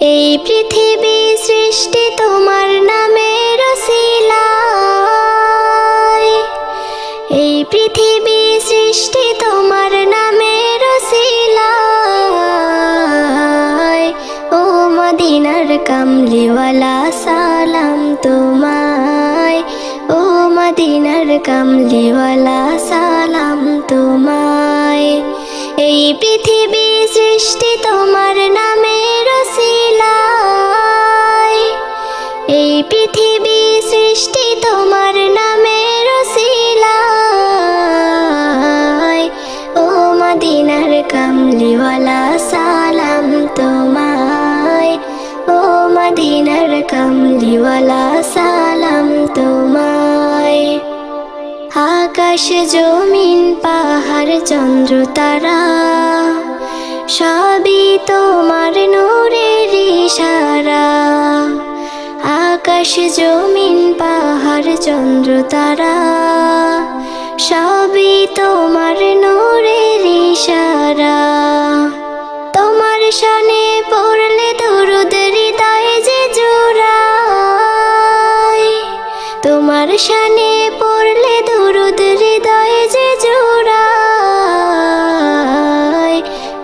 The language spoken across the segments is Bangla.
এই পৃথিবী সৃষ্টি তোমার নামের ওসিলায়, এই পৃথিবী সৃষ্টি তোমার নামের ওসিলায়। ও মদিনার কামলিওয়ালা সালাম তোমায়, ও মদিনার কামলিওয়ালা সালাম তোমায়। এই পৃথিবী সৃষ্টি তোমার নামের ওসিলায়, এই পৃথিবী সৃষ্টি তোমার নামের ওসিলায়। ও মদিনার কামলিওয়ালা সালাম তোমায়, ও মদিনার কামলিওয়ালা সালাম তোমায়। আকাশ জমিন পাহাড় চন্দ্র তারা সবই তোমার নূরের ইশারা। আকাশ জমিন পাহাড় চন্দ্র তারা সবই তোমার নূরের ইশারা। তোমার শানে পড়লে দরুদ হৃদয়ে যে জোড়ায়, তোমার শানে পড়লে দরুদ হৃদয়ে যে জোড়ায়।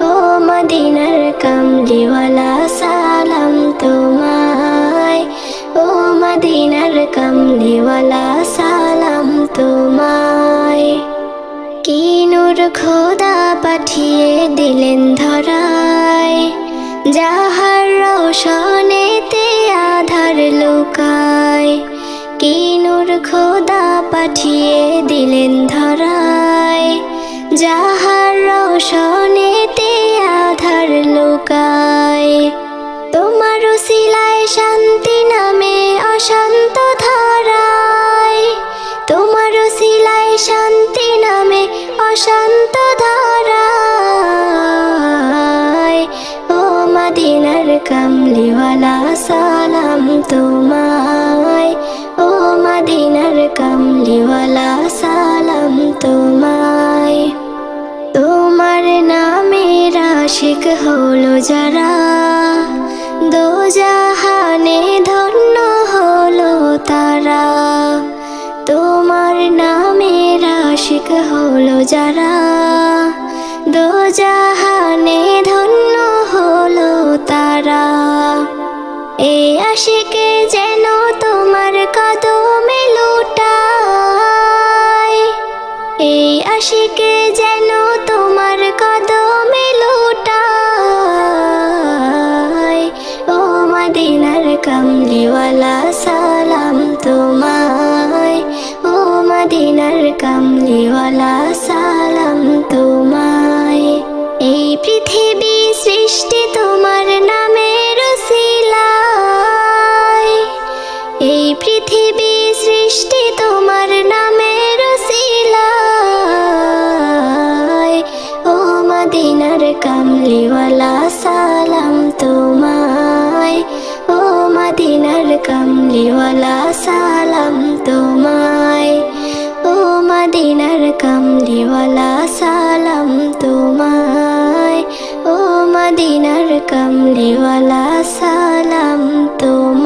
ও মদিনার কামলিওয়ালা সালাম তোমায়, ও মদিনার কামলিওয়ালা সালাম তোমায়। কি নূর খোদা পাঠিয়ে দিলেন ধরায়, যাহার রোশনেতে আধার লুকায়। কি নূর খোদা পাঠিয়ে দিলেন ধরায়, যাহার রোশনেতে আধার লুকায়। তোমার উসিলায় শান্তি নামে অশান্ত ধারায়, তোমার উসিলায় শান্তি নামে অশান্ত ধারায়। ও মদিনার কামলিওয়ালা সালাম তোমায়, ও মদিনার কামলিওয়ালা সালাম তোমায়। তোমার নামের আশিক হলো যারা, দোজাহানে ধন্য হলো তারা। তোমার নামের আশিক হলো যারা, দোজাহানে ধন্য হলো তারা। এই আশিকে যেন তোমার কদমে লুটায়, এই আশিকে যেন তোমার কদমে লুটায়। ও মদিনার কামলিওয়ালা সালাম তোমায়, ও মদিনার কামলিওয়ালা সালাম তোমায়। এই পৃথিবী সৃষ্টি তোমার নামের ওসিলায়, এই পৃথিবী সৃষ্টি তোমার নামের ওসিলায়। ও মদিনার কামলিওয়ালা সালাম তোমায়, ও মদিনার কামলিওয়ালা সালাম তোমায়, ও মদিনার কামলিওয়ালা সালাম তোমায়, ও মদিনার কামলিওয়ালা সালাম তোমায়।